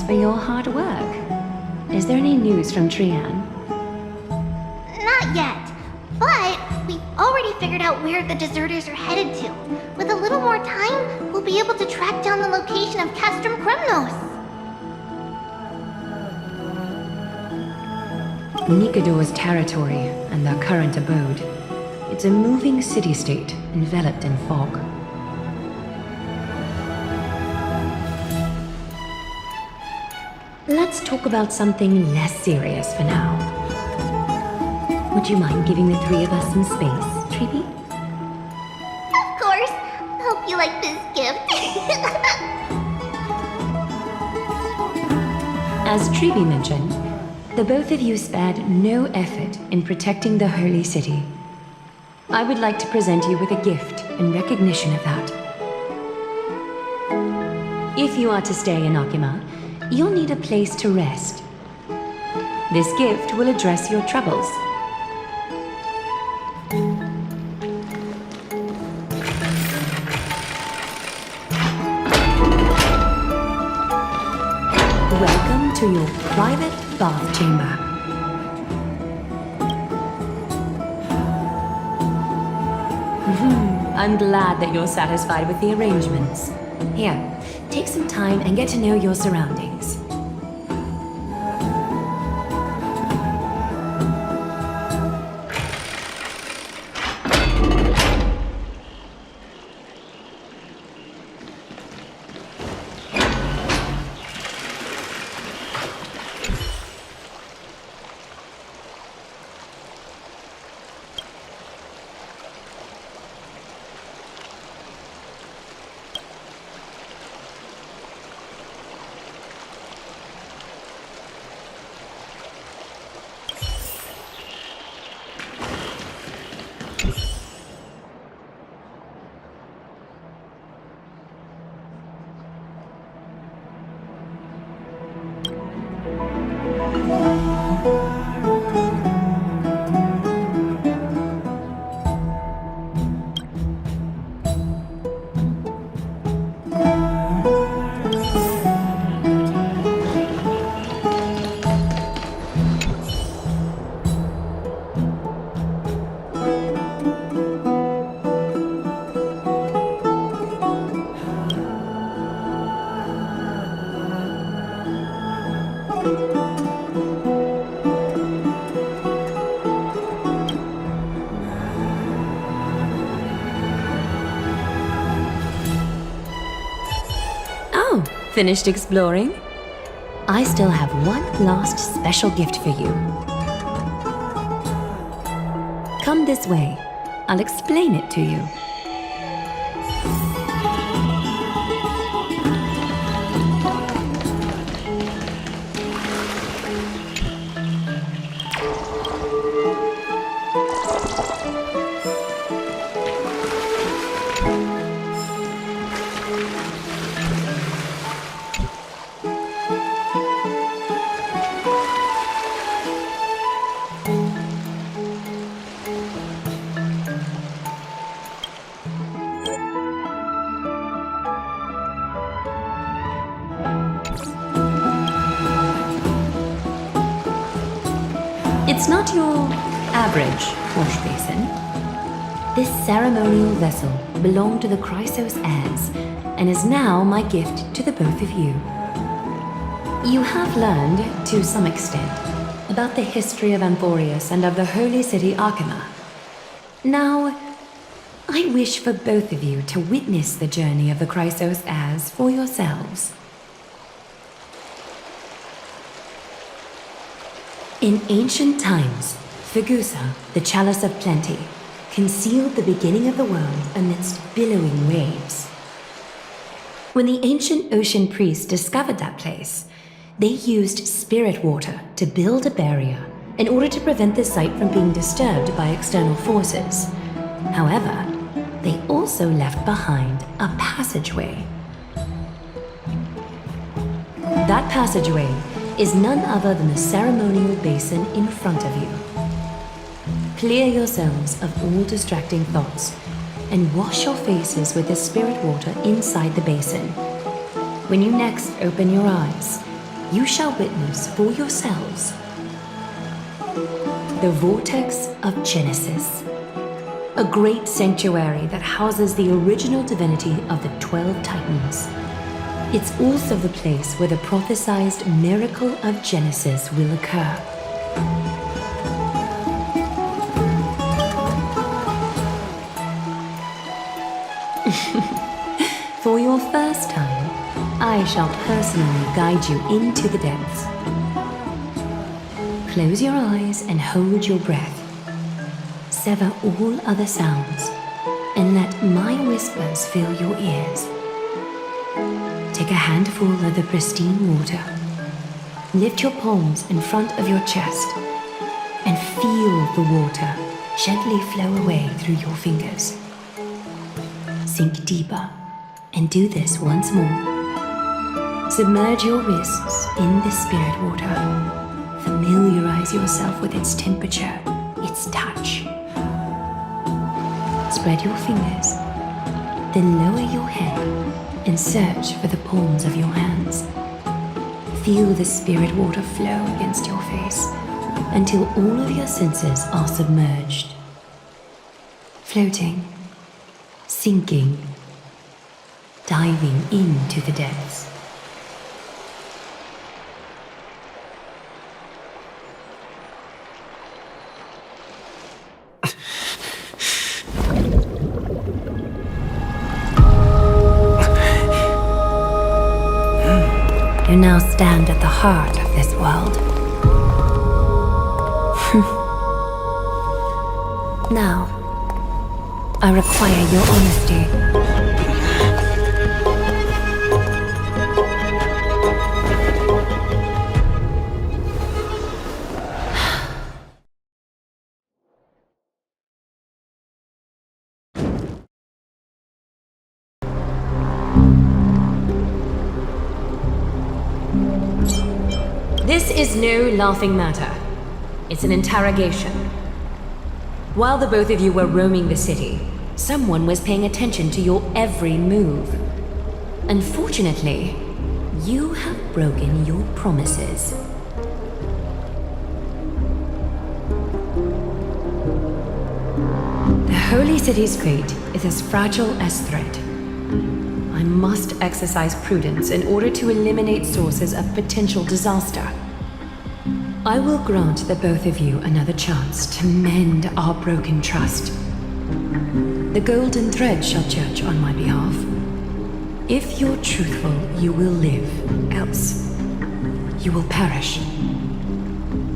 for your hard work. Is there any news from Trian? Not yet, but we've already figured out where the deserters are headed to. With a little more time, we'll be able to track down the location of Castrum Kremnos. Nikador's territory and their current abode. It's a moving city-state enveloped in fog. Let's talk about something less serious for now. Would you mind giving the three of us some space, Treeby? Of course. Hope you like this gift. As Treeby mentioned, the both of you spared no effort in protecting the holy city. I would like to present you with a gift in recognition of that. If you are to stay in Akima, you'll need a place to rest. This gift will address your troubles. Welcome to your private bath chamber. I'm glad that you're satisfied with the arrangements. Here, take some time and get to know your surroundings. Finished exploring? I still have one last special gift for you. Come this way. I'll explain it to you. It's not your average wash basin. This ceremonial vessel belonged to the Chrysos heirs and is now my gift to the both of you. You have learned, to some extent, about the history of Amphoreus and of the holy city Akima. Now, I wish for both of you to witness the journey of the Chrysos heirs for yourselves. In ancient times, Fegusa, the chalice of plenty, concealed the beginning of the world amidst billowing waves. When the ancient ocean priests discovered that place, they used spirit water to build a barrier in order to prevent the site from being disturbed by external forces. However, they also left behind a passageway. That passageway is none other than the ceremonial basin in front of you. Clear yourselves of all distracting thoughts and wash your faces with the spirit water inside the basin. When you next open your eyes, you shall witness for yourselves the Vortex of Genesis, a great sanctuary that houses the original divinity of the 12 Titans. It's also the place where the prophesized miracle of Genesis will occur. For your first time, I shall personally guide you into the depths. Close your eyes and hold your breath. Sever all other sounds and let my whispers fill your ears. Take a handful of the pristine water. Lift your palms in front of your chest and feel the water gently flow away through your fingers. Sink deeper and do this once more. Submerge your wrists in the spirit water. Familiarize yourself with its temperature, its touch. Spread your fingers, then lower your head and search for the palms of your hands. Feel the spirit water flow against your face until all of your senses are submerged. Floating, sinking, diving into the depths. You now stand at the heart of this world. Now, I require your honesty. This is no laughing matter. It's an interrogation. While the both of you were roaming the city, someone was paying attention to your every move. Unfortunately, you have broken your promises. The Holy City's fate is as fragile as threat. I must exercise prudence in order to eliminate sources of potential disaster. I will grant the both of you another chance to mend our broken trust. The golden thread shall judge on my behalf. If you're truthful, you will live. Else, you will perish.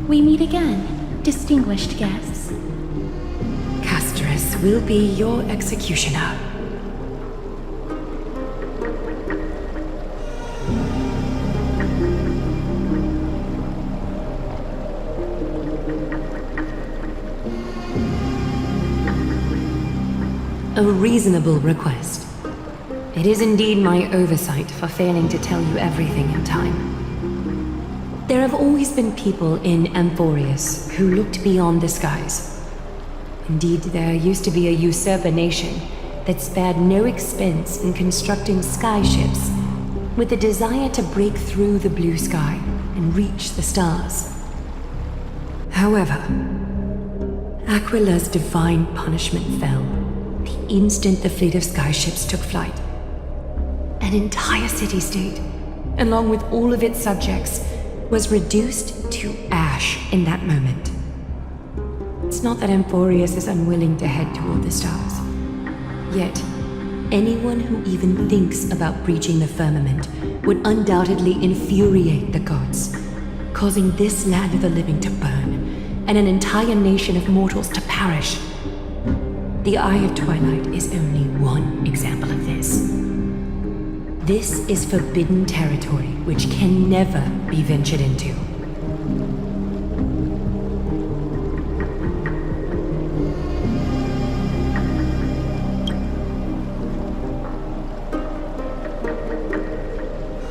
We meet again, distinguished guests. Casterus will be your executioner. A reasonable request. It is indeed my oversight for failing to tell you everything in time. There have always been people in Amphoreus who looked beyond the skies. Indeed, there used to be a usurper nation that spared no expense in constructing skyships with the desire to break through the blue sky and reach the stars. However, Aquila's divine punishment fell the instant the fleet of skyships took flight. An entire city-state, along with all of its subjects, was reduced to ash in that moment. It's not that Amphoreus is unwilling to head toward the stars. Yet, anyone who even thinks about breaching the firmament would undoubtedly infuriate the gods, causing this land of the living to burn, and an entire nation of mortals to perish. The Eye of Twilight is only one example of this. This is forbidden territory which can never be ventured into.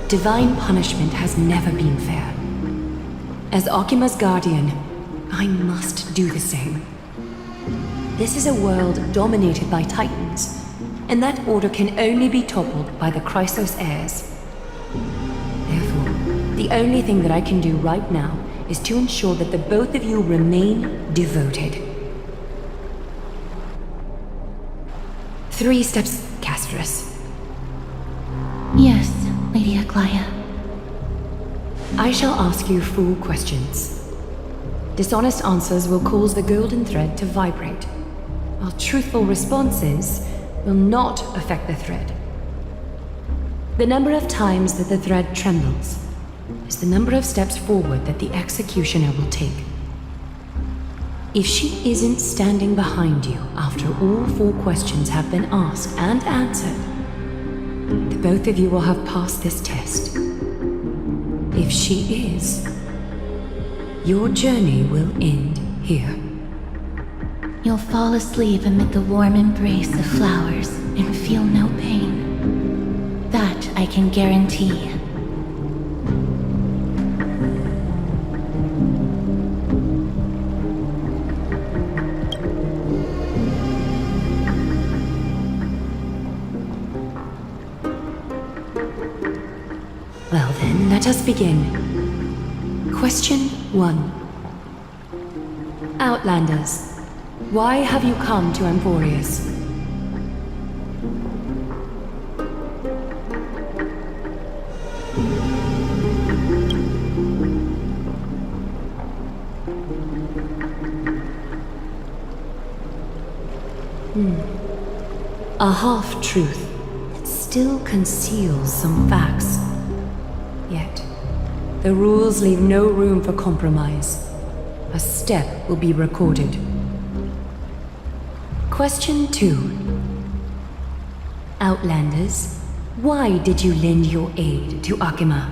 Divine punishment has never been fair. As Okima's guardian, I must do the same. This is a world dominated by Titans, and that order can only be toppled by the Chrysos heirs. Therefore, The only thing that I can do right now is to ensure that the both of you remain devoted. 3 steps, Castrus. Yes, Lady Aglaia. I shall ask you full questions. Dishonest answers will cause the golden thread to vibrate, while truthful responses will not affect the thread. The number of times that the thread trembles is the number of steps forward that the executioner will take. If she isn't standing behind you after all 4 questions have been asked and answered, the both of you will have passed this test. If she is, your journey will end here. You'll fall asleep amid the warm embrace of flowers and feel no pain. That I can guarantee. Well then, let us begin. Question 1. Outlanders, why have you come to Amphoreus? A half-truth that still conceals some facts. Yet, the rules leave no room for compromise. A step will be recorded. Question 2. Outlanders, why did you lend your aid to Akima?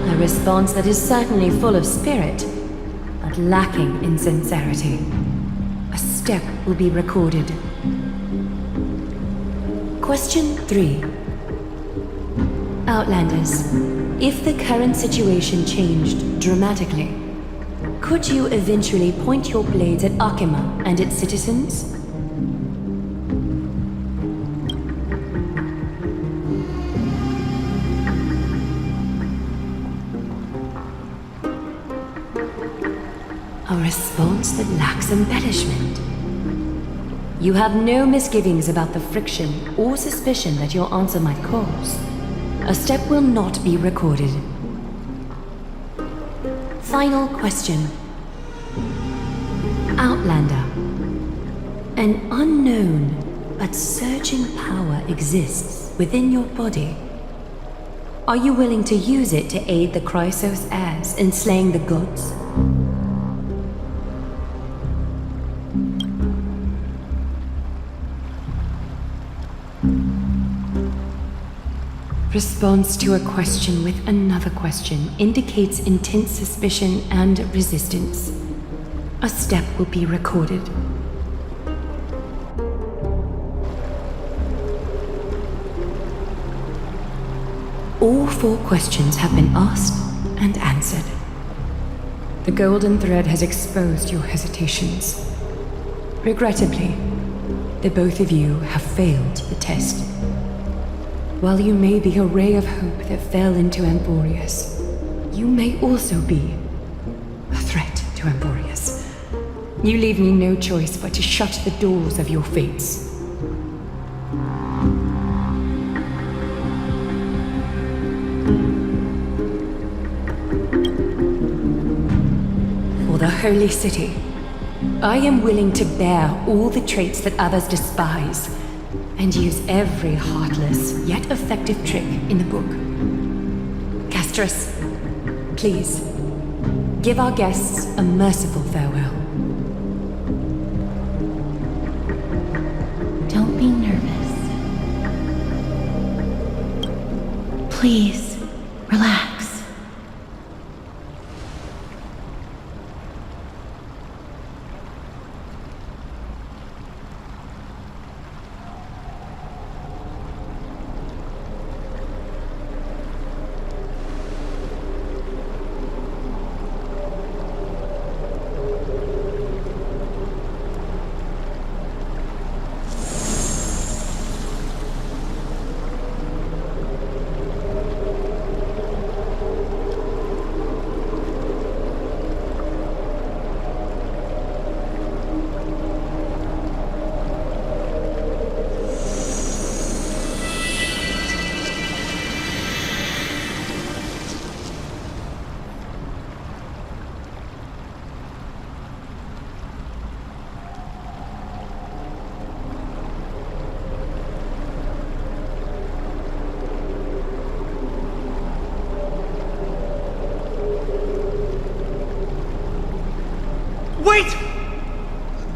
A response that is certainly full of spirit, but lacking in sincerity. A step will be recorded. Question 3. Outlanders, if the current situation changed dramatically, could you eventually point your blades at Akima and its citizens? A response that lacks embellishment. You have no misgivings about the friction or suspicion that your answer might cause. A step will not be recorded. Final question. Outlander. An unknown but surging power exists within your body. Are you willing to use it to aid the Chrysos heirs in slaying the gods? Response to a question with another question indicates intense suspicion and resistance. A step will be recorded. All 4 questions have been asked and answered. The golden thread has exposed your hesitations. Regrettably, the both of you have failed the test. While you may be a ray of hope that fell into Amphoreus, you may also be a threat to Amphoreus. You leave me no choice but to shut the doors of your fates. For the Holy City, I am willing to bear all the traits that others despise, and use every heartless yet effective trick in the book. Castrus, please, give our guests a merciful farewell. Don't be nervous. Please, relax.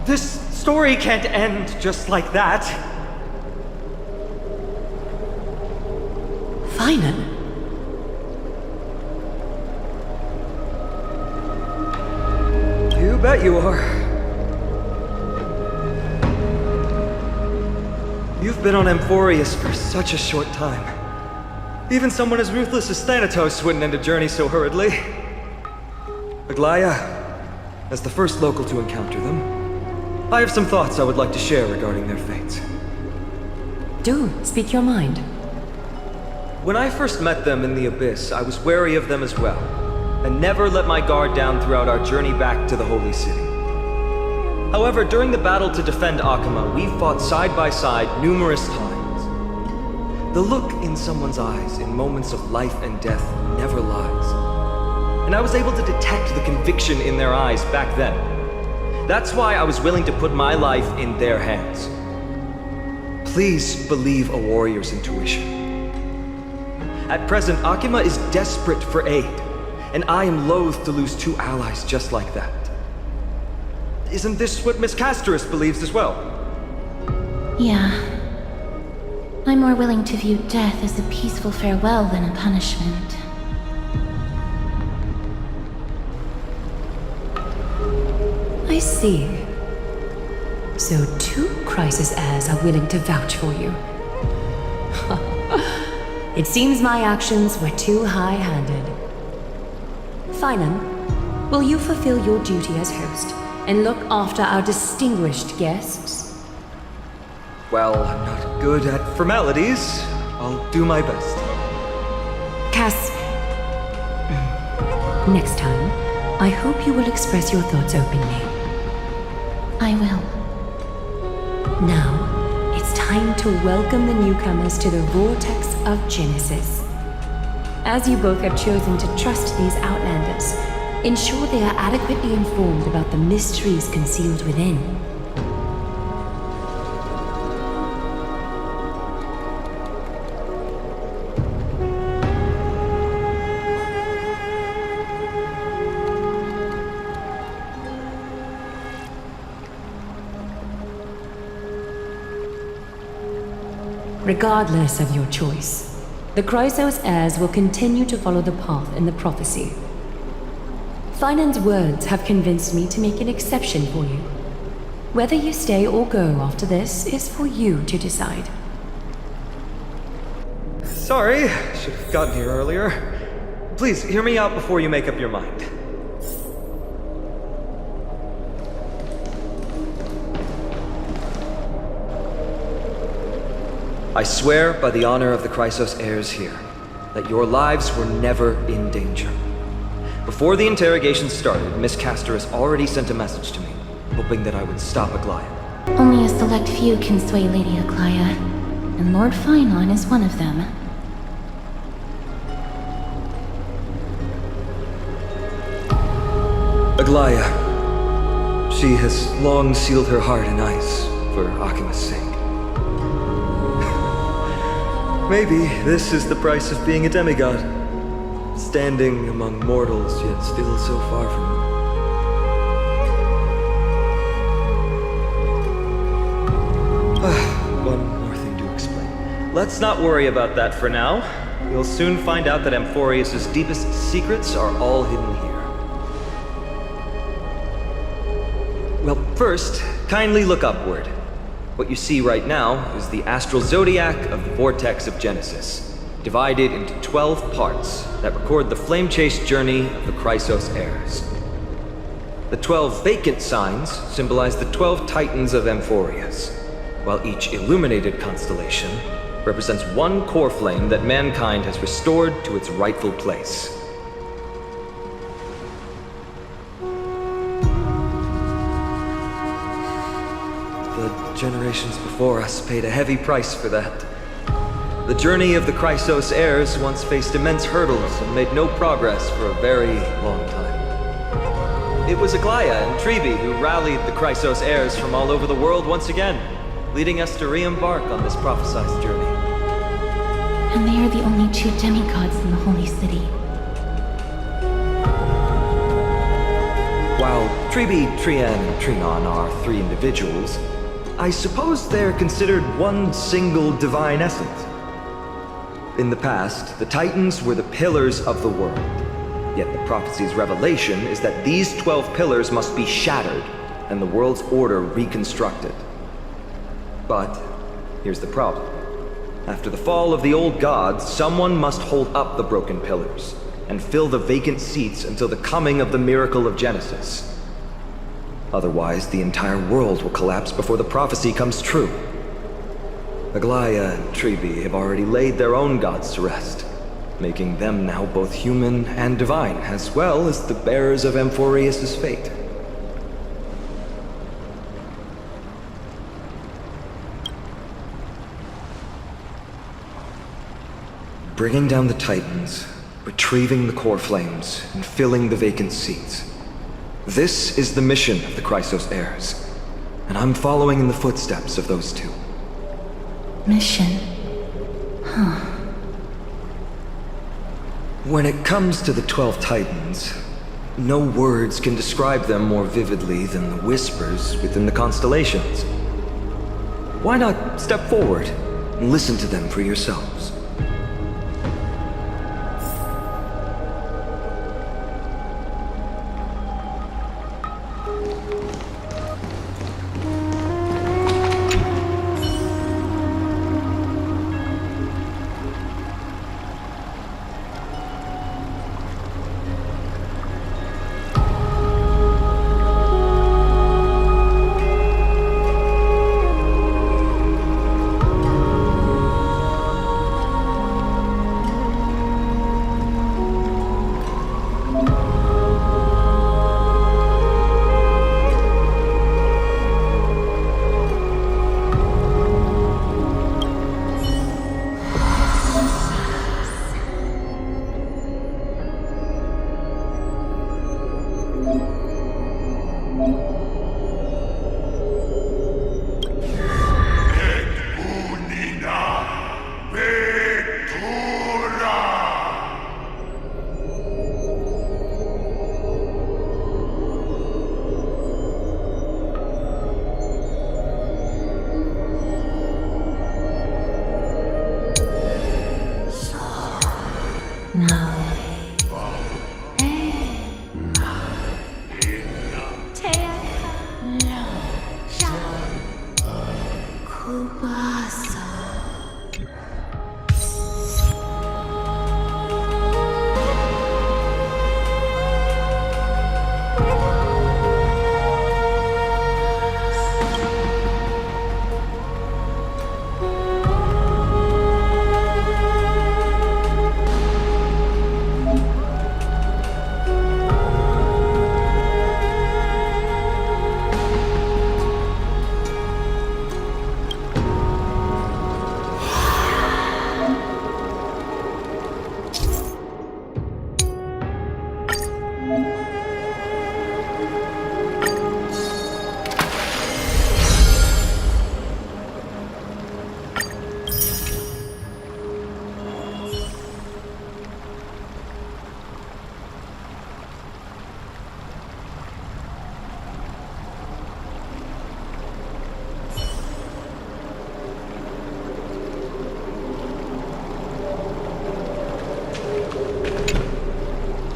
This story can't end just like that. Finan? You bet you are. You've been on Amphoreus for such a short time. Even someone as ruthless as Thanatos wouldn't end a journey so hurriedly. Aglaya, as the first local to encounter them, I have some thoughts I would like to share regarding their fates. Do speak your mind. When I first met them in the Abyss, I was wary of them as well, and never let my guard down throughout our journey back to the Holy City. However, during the battle to defend Akama, we fought side by side numerous times. The look in someone's eyes in moments of life and death never lies. And I was able to detect the conviction in their eyes back then. That's why I was willing to put my life in their hands. Please believe a warrior's intuition. At present, Akama is desperate for aid, and I am loath to lose two allies just like that. Isn't this what Miss Castorus believes as well? Yeah. I'm more willing to view death as a peaceful farewell than a punishment. I see. So two crisis heirs are willing to vouch for you. It seems my actions were too high-handed. Finan, will you fulfill your duty as host and look after our distinguished guests? Well, I'm not good at formalities. I'll do my best. Cass, next time, I hope you will express your thoughts openly. I will. Now, it's time to welcome the newcomers to the Vortex of Genesis. As you both have chosen to trust these Outlanders, ensure they are adequately informed about the mysteries concealed within. Regardless of your choice, the Chrysos heirs will continue to follow the path in the prophecy. Finan's words have convinced me to make an exception for you. Whether you stay or go after this is for you to decide. Sorry, should have gotten here earlier. Please, hear me out before you make up your mind. I swear by the honor of the Chrysos heirs here, that your lives were never in danger. Before the interrogation started, Miss Castorus already sent a message to me, hoping that I would stop Aglaya. Only a select few can sway Lady Aglaya, and Lord Finon is one of them. Aglaya. She has long sealed her heart in ice, for Akima's sake. Maybe this is the price of being a demigod. Standing among mortals, yet still so far from them. One more thing to explain. Let's not worry about that for now. You'll soon find out that Amphoreus' deepest secrets are all hidden here. Well, first, kindly look upward. What you see right now is the astral zodiac of the Vortex of Genesis, divided into 12 parts that record the flame-chased journey of the Chrysos heirs. The 12 vacant signs symbolize the 12 titans of Amphoreus, while each illuminated constellation represents one core flame that mankind has restored to its rightful place. The generations before us paid a heavy price for that. The journey of the Chrysos heirs once faced immense hurdles and made no progress for a very long time. It was Aglaya and Treeby who rallied the Chrysos heirs from all over the world once again, leading us to re-embark on this prophesized journey. And they are the only two demigods in the Holy City. While Tribi, Trian, and Trinon are three individuals, I suppose they're considered one single divine essence. In the past, the Titans were the pillars of the world. Yet the prophecy's revelation is that these 12 pillars must be shattered and the world's order reconstructed. But here's the problem. After the fall of the old gods, someone must hold up the broken pillars and fill the vacant seats until the coming of the miracle of Genesis. Otherwise, the entire world will collapse before the prophecy comes true. Aglaya and Tribi have already laid their own gods to rest, making them now both human and divine, as well as the bearers of Amphoreus' fate. Bringing down the Titans, retrieving the core flames, and filling the vacant seats. This is the mission of the Chrysos heirs, and I'm following in the footsteps of those two. Mission. When it comes to the 12 Titans, no words can describe them more vividly than the whispers within the constellations. Why not step forward and listen to them for yourselves?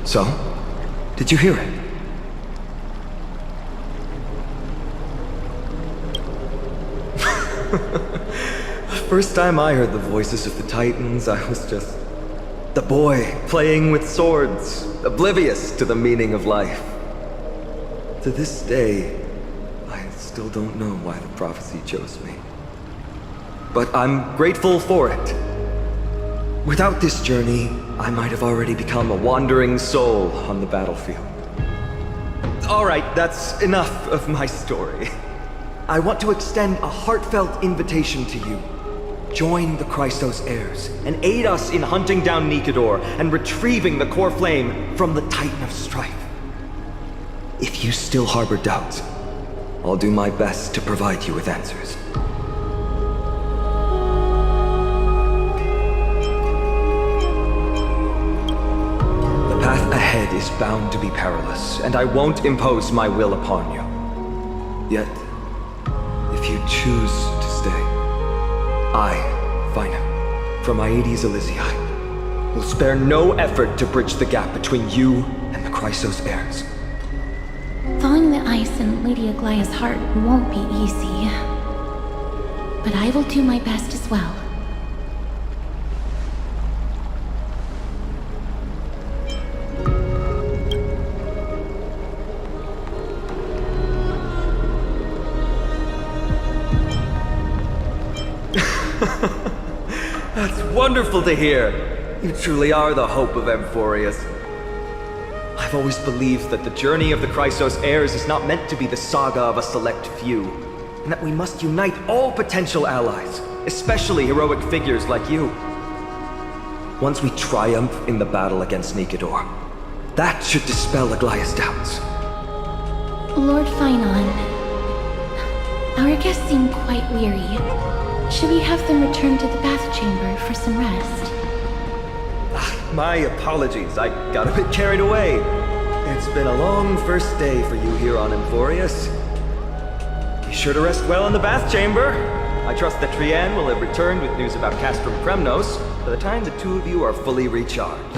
So, did you hear it? The first time I heard the voices of the Titans, I was just the boy playing with swords, oblivious to the meaning of life. To this day, I still don't know why the prophecy chose me. But I'm grateful for it. Without this journey, I might have already become a wandering soul on the battlefield. Alright, that's enough of my story. I want to extend a heartfelt invitation to you. Join the Chrysos heirs and aid us in hunting down Nikedor and retrieving the core flame from the Titan of Strife. If you still harbor doubts, I'll do my best to provide you with answers. The path ahead is bound to be perilous, and I won't impose my will upon you. Yet, if you choose to stay, I, Finam, from Aedes Elysiae, will spare no effort to bridge the gap between you and the Chrysos heirs. Thawing the ice in Lady Aglaya's heart won't be easy. But I will do my best as well. That's wonderful to hear. You truly are the hope of Amphoreus. I've always believed that the journey of the Chrysos heirs is not meant to be the saga of a select few, and that we must unite all potential allies, especially heroic figures like you. Once we triumph in the battle against Nikedor, that should dispel Aglaya's doubts. Lord Finon, our guests seem quite weary. Should we have them return to the bath chamber for some rest? My apologies, I got a bit carried away. It's been a long first day for you here on Amphoreus. Be sure to rest well in the bath chamber. I trust that Trianne will have returned with news about Castrum Premnos by the time the two of you are fully recharged.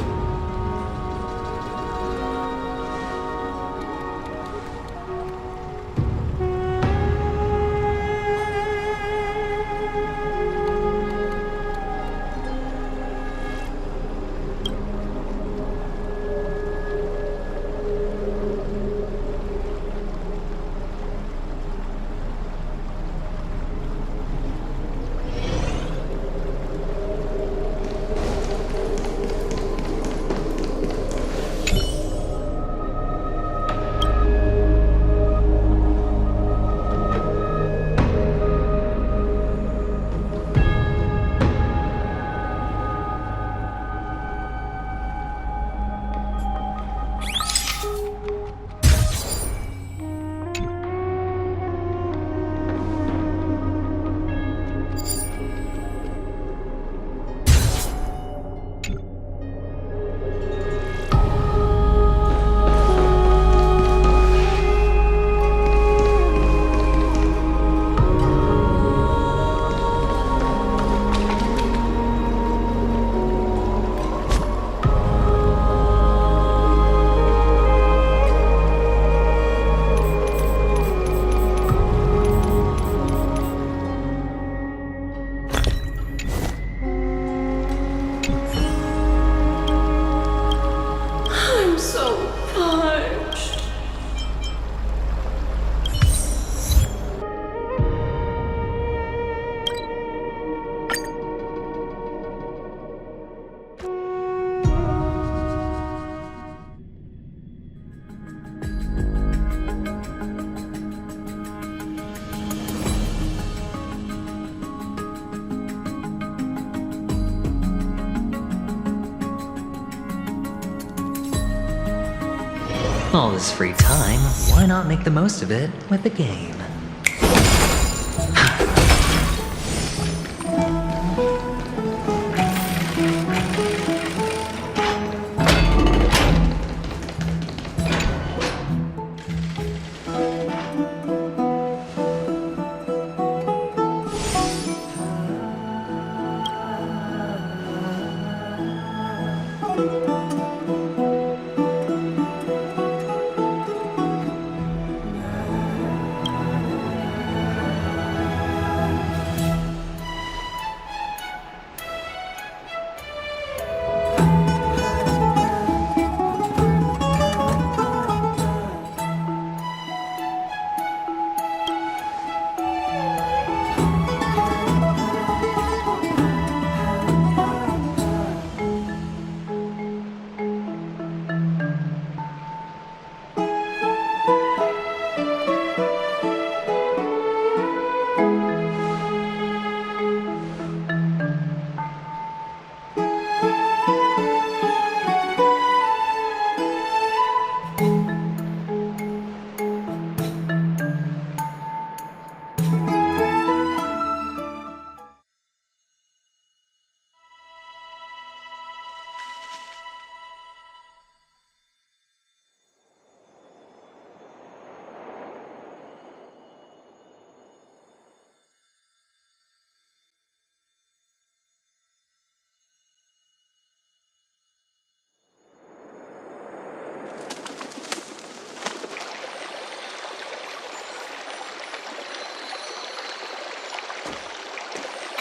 All this free time, why not make the most of it with a game?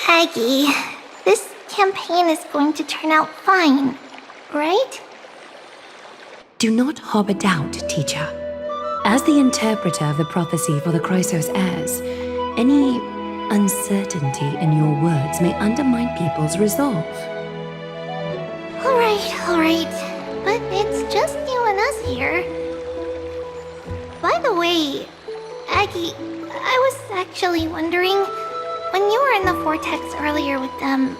Aggie, this campaign is going to turn out fine, right? Do not harbor doubt, teacher. As the interpreter of the prophecy for the Chrysos heirs, any uncertainty in your words may undermine people's resolve. Alright. But it's just you and us here. By the way, Aggie, I was actually wondering, when you were in the vortex earlier with them,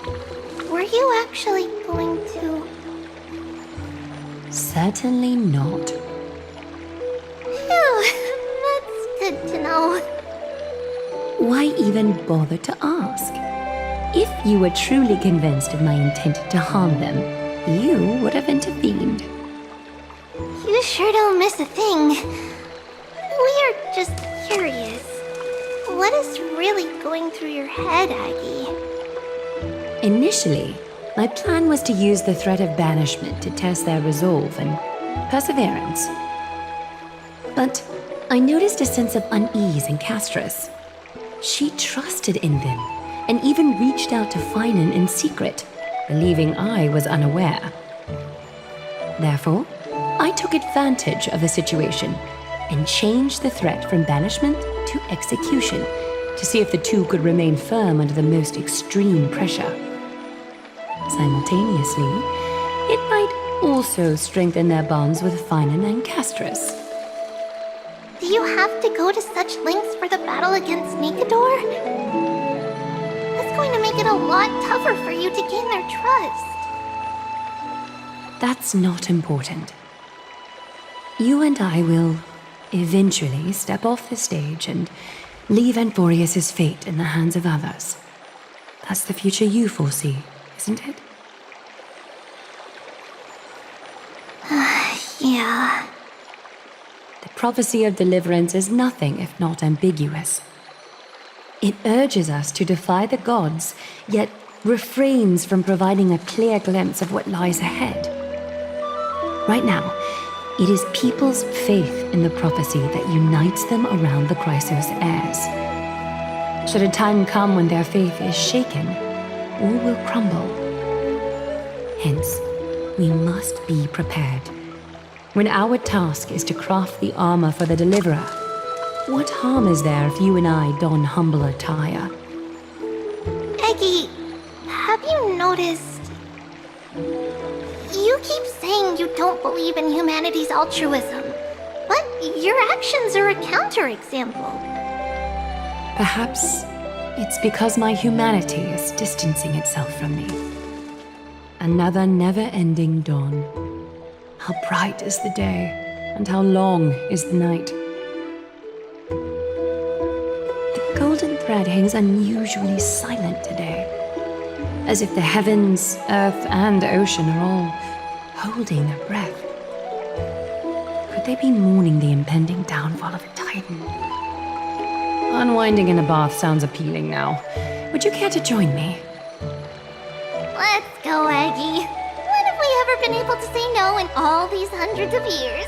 were you actually going to... Certainly not. Phew, that's good to know. Why even bother to ask? If you were truly convinced of my intent to harm them, you would have intervened. You sure don't miss a thing. We are just curious. What is really going through your head, Aggie? Initially, my plan was to use the threat of banishment to test their resolve and perseverance. But I noticed a sense of unease in Castris. She trusted in them and even reached out to Finan in secret, believing I was unaware. Therefore, I took advantage of the situation and changed the threat from banishment to execution to see if the two could remain firm under the most extreme pressure. Simultaneously, it might also strengthen their bonds with Finan and Castris. Do you have to go to such lengths for the battle against Nikodor? That's going to make it a lot tougher for you to gain their trust. That's not important. You and I will eventually step off the stage and leave Amphoreus' fate in the hands of others. That's the future you foresee, isn't it? Yeah. The prophecy of deliverance is nothing if not ambiguous. It urges us to defy the gods, yet refrains from providing a clear glimpse of what lies ahead. Right now, it is people's faith in the prophecy that unites them around the Chrysos heirs. Should a time come when their faith is shaken, all will crumble. Hence, we must be prepared. When our task is to craft the armor for the deliverer, what harm is there if you and I don humble attire? Aggie, have you noticed... You keep saying you don't believe in humanity's altruism, but your actions are a counterexample. Perhaps it's because my humanity is distancing itself from me. Another never-ending dawn. How bright is the day, and how long is the night. The golden thread hangs unusually silent today, as if the heavens, earth, and ocean are all holding their breath. Could they be mourning the impending downfall of a titan? Unwinding in a bath sounds appealing now. Would you care to join me? Let's go, Aggie. When have we ever been able to say no in all these hundreds of years?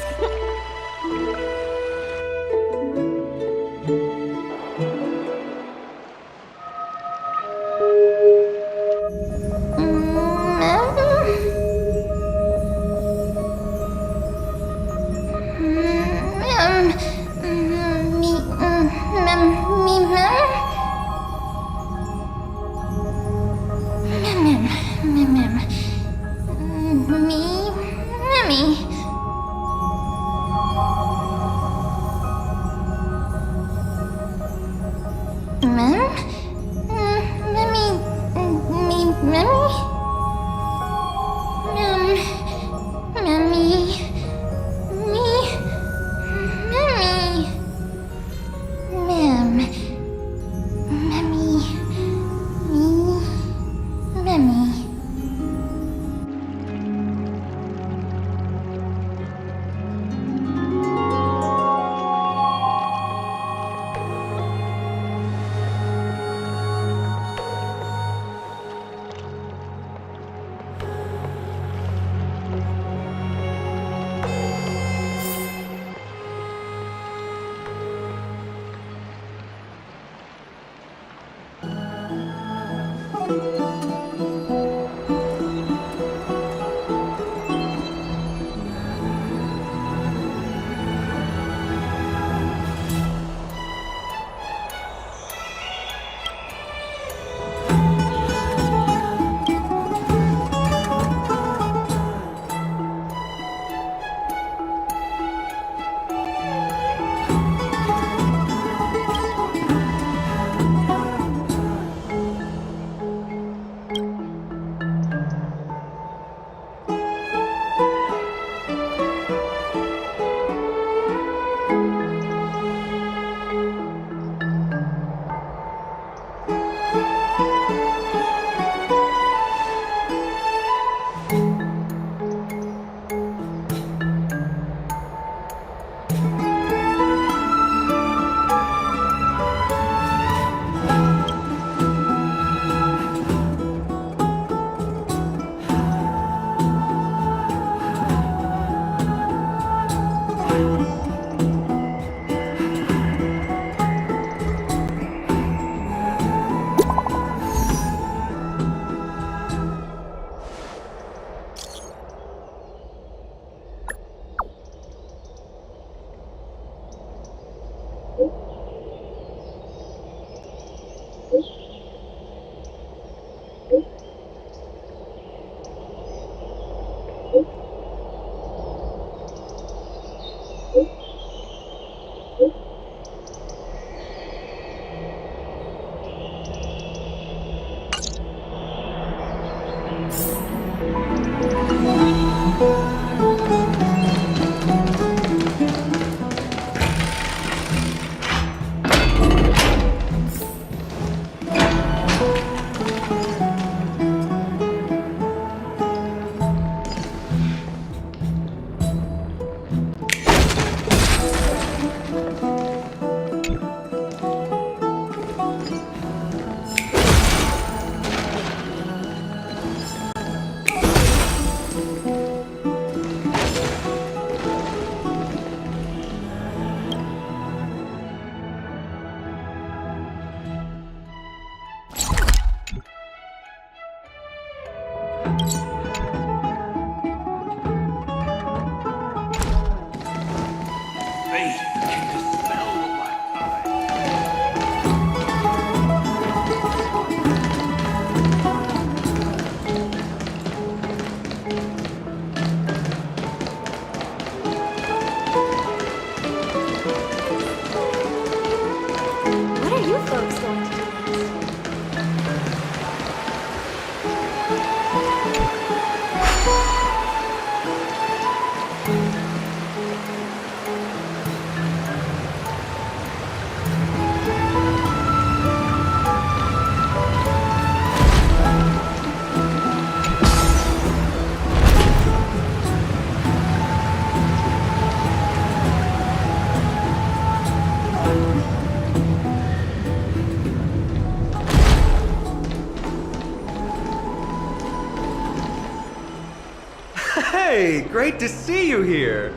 Hey, great to see you here.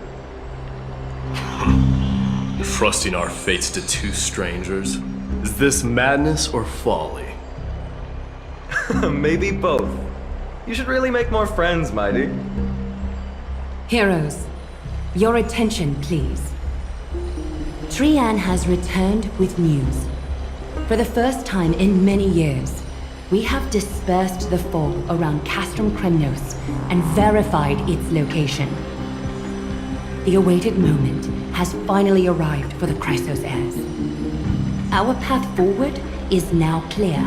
Trusting our fates to two strangers? Is this madness or folly? Maybe both. You should really make more friends, Mighty. Heroes, your attention, please. Trian has returned with news. For the first time in many years, we have dispersed the fog around Castrum Kremnos and verified its location. The awaited moment has finally arrived for the Chrysos heirs. Our path forward is now clear.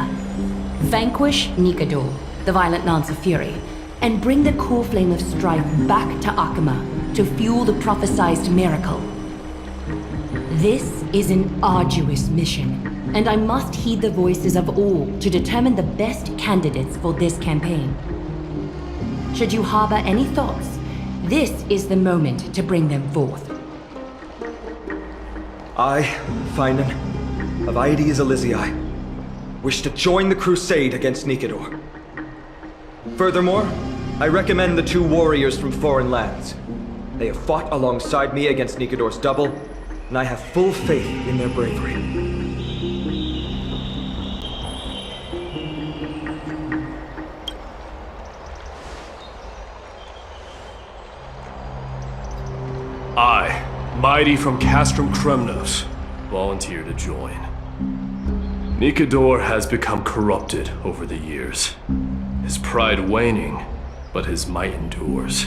Vanquish Nikador, the violent Lance of Fury, and bring the core flame of strife back to Akama to fuel the prophesized miracle. This is an arduous mission, and I must heed the voices of all to determine the best candidates for this campaign. Should you harbor any thoughts, this is the moment to bring them forth. I, Finan, of Aedes Elysiae, wish to join the crusade against Nikador. Furthermore, I recommend the two warriors from foreign lands. They have fought alongside me against Nikador's double, and I have full faith in their bravery. Mighty from Castrum Kremnos, volunteer to join. Nikador has become corrupted over the years. His pride waning, but his might endures.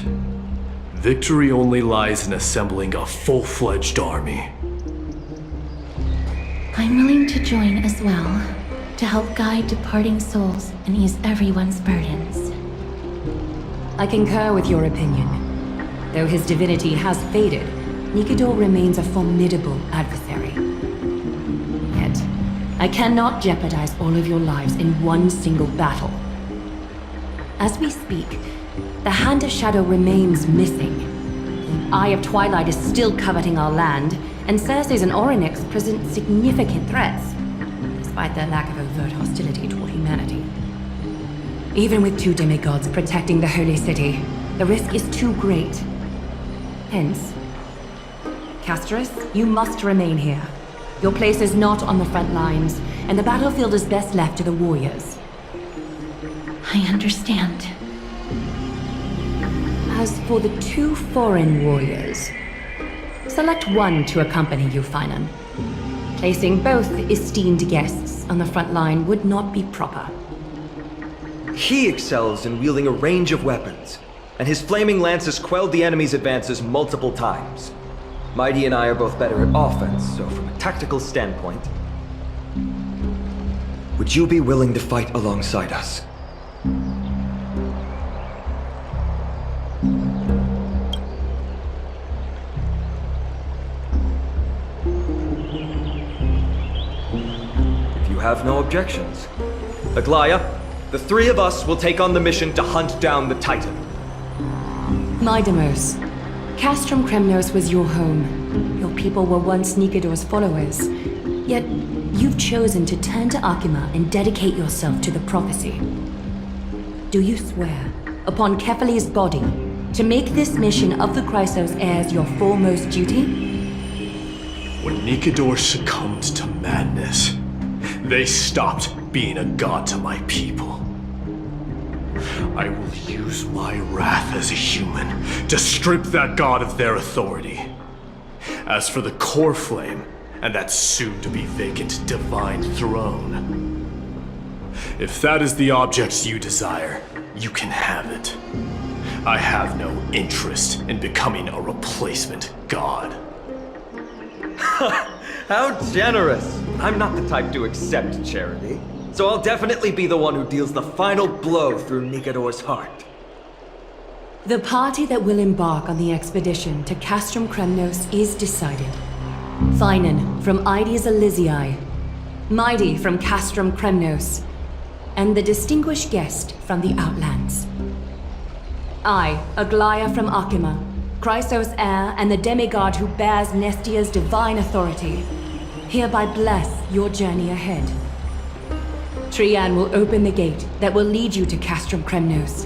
Victory only lies in assembling a full-fledged army. I'm willing to join as well, to help guide departing souls and ease everyone's burdens. I concur with your opinion. Though his divinity has faded, Nikador remains a formidable adversary. Yet, I cannot jeopardize all of your lives in one single battle. As we speak, the Hand of Shadow remains missing. The Eye of Twilight is still coveting our land, and Circes and Orynyx present significant threats, despite their lack of overt hostility toward humanity. Even with two demigods protecting the Holy City, the risk is too great. Hence, Casterus, you must remain here. Your place is not on the front lines, and the battlefield is best left to the warriors. I understand. As for the two foreign warriors, select one to accompany you, Finan. Placing both esteemed guests on the front line would not be proper. He excels in wielding a range of weapons, and his flaming lances quelled the enemy's advances multiple times. Mighty and I are both better at offense, so from a tactical standpoint... Would you be willing to fight alongside us? If you have no objections. Aglaya, the three of us will take on the mission to hunt down the Titan. Midamos, Castrum Kremnos was your home. Your people were once Nikador's followers. Yet, you've chosen to turn to Akima and dedicate yourself to the prophecy. Do you swear, upon Kefali's body, to make this mission of the Chrysos heirs your foremost duty? When Nikador succumbed to madness, they stopped being a god to my people. I will use my wrath as a human to strip that god of their authority. As for the core flame, and that soon-to-be vacant divine throne, if that is the object you desire, you can have it. I have no interest in becoming a replacement god. How generous! I'm not the type to accept charity, so I'll definitely be the one who deals the final blow through Nikador's heart. The party that will embark on the expedition to Castrum Kremnos is decided. Finan from Ides Elysiae, Mighty from Castrum Kremnos, and the distinguished guest from the Outlands. I, Aglaya from Akima, Chrysos heir and the demigod who bears Nestia's divine authority, hereby bless your journey ahead. Trian will open the gate that will lead you to Castrum Kremnos.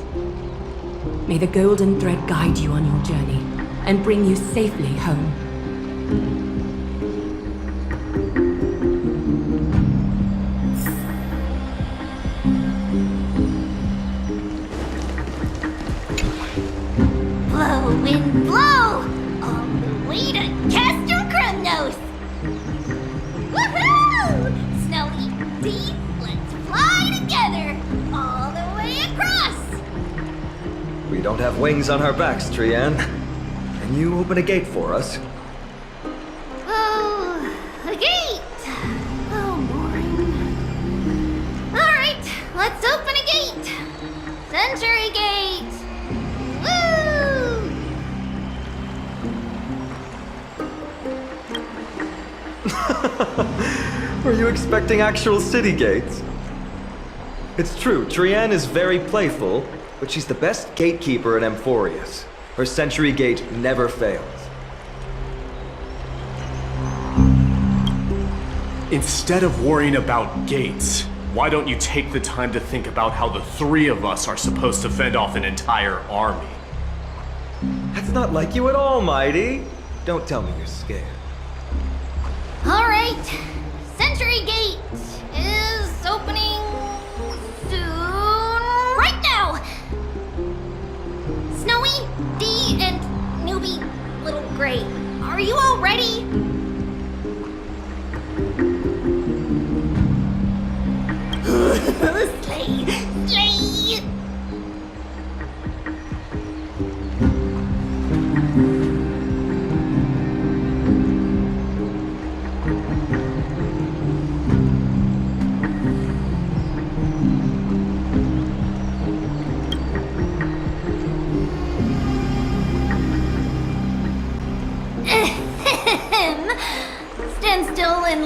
May the golden thread guide you on your journey and bring you safely home. Blow, wind, blow! All the way to Castrum Kremnos! Woohoo! Snowy Deep, let's fly together! All the way across! We don't have wings on our backs, Trian. Can you open a gate for us? Oh, a gate! Oh, boring. Alright, let's open a gate! Century Gate! Woo! Were you expecting actual city gates? It's true, Trian is very playful, but she's the best gatekeeper in Amphoreus. Her Century Gate never fails. Instead of worrying about gates, why don't you take the time to think about how the three of us are supposed to fend off an entire army? That's not like you at all, Mighty. Don't tell me you're scared. Alright, Century Gate is opening soon. Right now! Snowy, D, and newbie Little Gray, are you all ready?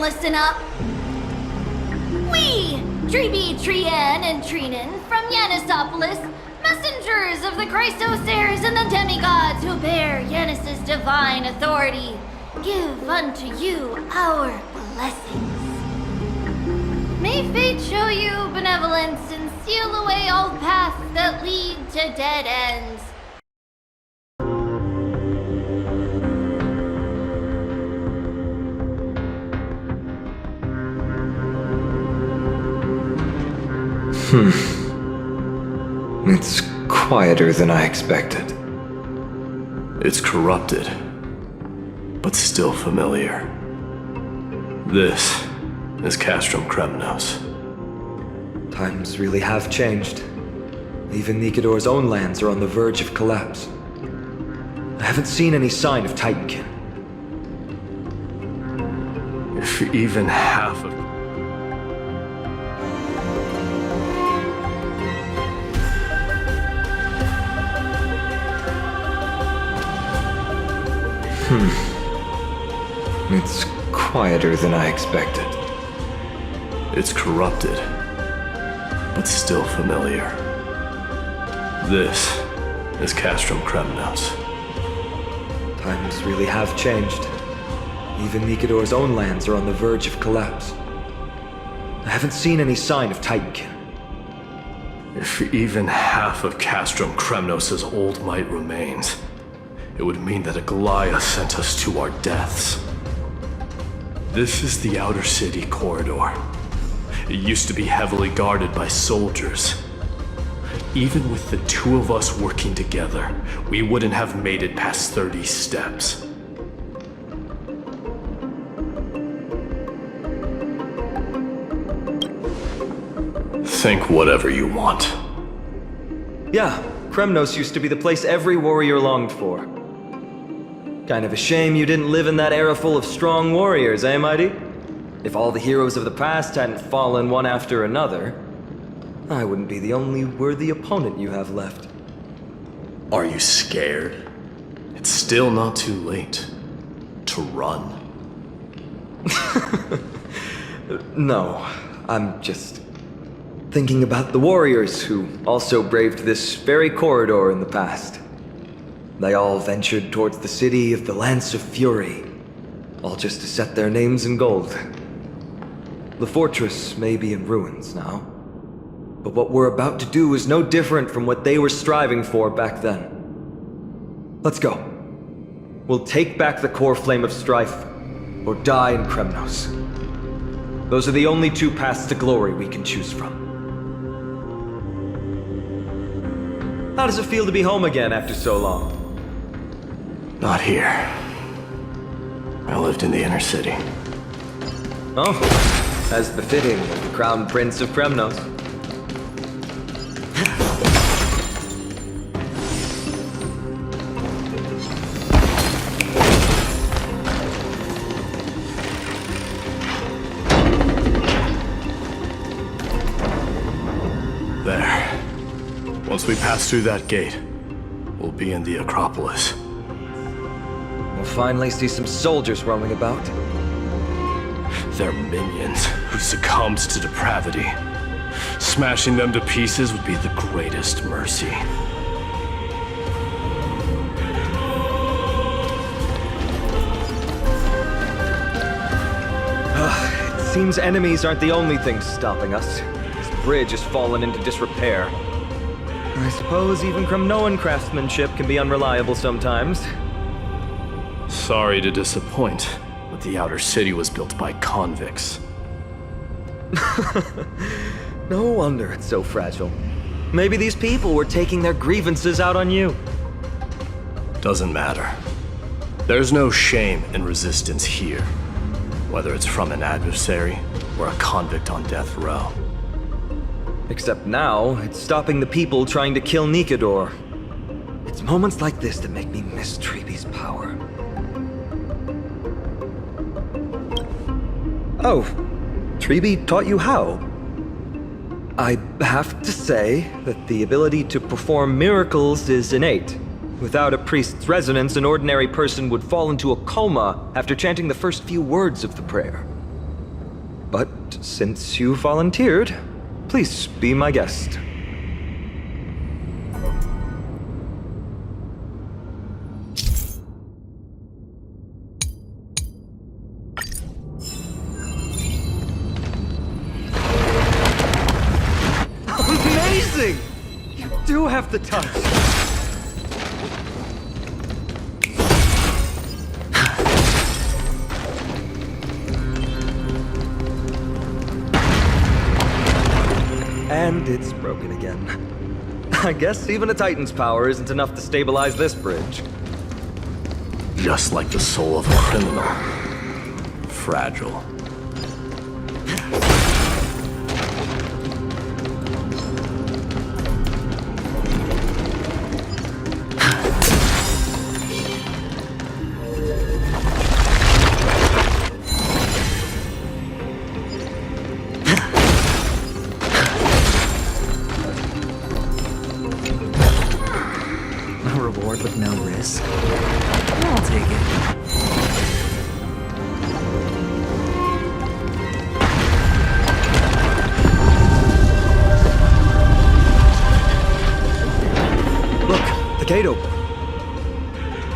listen up. We, Treeby, Trian, and Trinan from Yanisopolis, messengers of the Christos heirs and the demigods who bear Yanis's divine authority, give unto you our blessings. May fate show you benevolence and seal away all paths that lead to dead ends. It's quieter than I expected. It's corrupted, but still familiar. This is Castrum Kremnos. Times really have changed. Even Nikador's own lands are on the verge of collapse. I haven't seen any sign of Titankin. If even half of... It's quieter than I expected. It's corrupted, but still familiar. This is Castrum Kremnos. Times really have changed. Even Nikador's own lands are on the verge of collapse. I haven't seen any sign of Titankin. If even half of Castrum Kremnos' old might remains, it would mean that Aglaya sent us to our deaths. This is the Outer City corridor. It used to be heavily guarded by soldiers. Even with the two of us working together, we wouldn't have made it past 30 steps. Think whatever you want. Yeah, Kremnos used to be the place every warrior longed for. Kind of a shame you didn't live in that era full of strong warriors, eh, Mighty? If all the heroes of the past hadn't fallen one after another, I wouldn't be the only worthy opponent you have left. Are you scared? It's still not too late to run. No, I'm just thinking about the warriors who also braved this very corridor in the past. They all ventured towards the city of the Lance of Fury, all just to set their names in gold. The fortress may be in ruins now, but what we're about to do is no different from what they were striving for back then. Let's go. We'll take back the core flame of strife, or die in Kremnos. Those are the only two paths to glory we can choose from. How does it feel to be home again after so long? Not here. I lived in the inner city. Oh, as befitting of the crown prince of Kremnos. There. Once we pass through that gate, we'll be in the Acropolis. We'll finally see some soldiers roaming about. They're minions who succumbed to depravity. Smashing them to pieces would be the greatest mercy. It seems enemies aren't the only things stopping us. This bridge has fallen into disrepair. I suppose even Kremnoan craftsmanship can be unreliable sometimes. Sorry to disappoint, but the Outer City was built by convicts. No wonder it's so fragile. Maybe these people were taking their grievances out on you. Doesn't matter. There's no shame in resistance here, whether it's from an adversary or a convict on death row. Except now, it's stopping the people trying to kill Nikador. It's moments like this that make me miss Treeby's power. Oh, Treeby taught you how? I have to say that the ability to perform miracles is innate. Without a priest's resonance, an ordinary person would fall into a coma after chanting the first few words of the prayer. since you volunteered, please be my guest. Amazing! You do have the touch. And it's broken again. I guess even a Titan's power isn't enough to stabilize this bridge. Just like the soul of a criminal. Fragile. With no risk. I'll take it. Look, the gate open.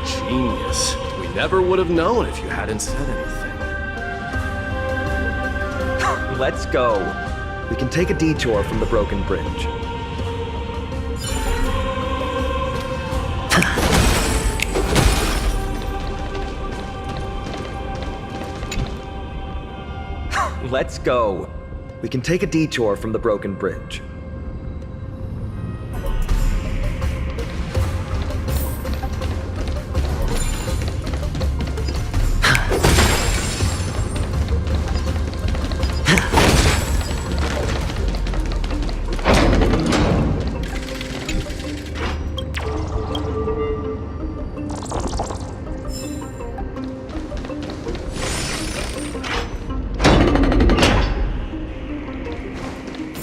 Genius. We never would have known if you hadn't said anything. Let's go. We can take a detour from the broken bridge. Let's go. We can take a detour from the broken bridge.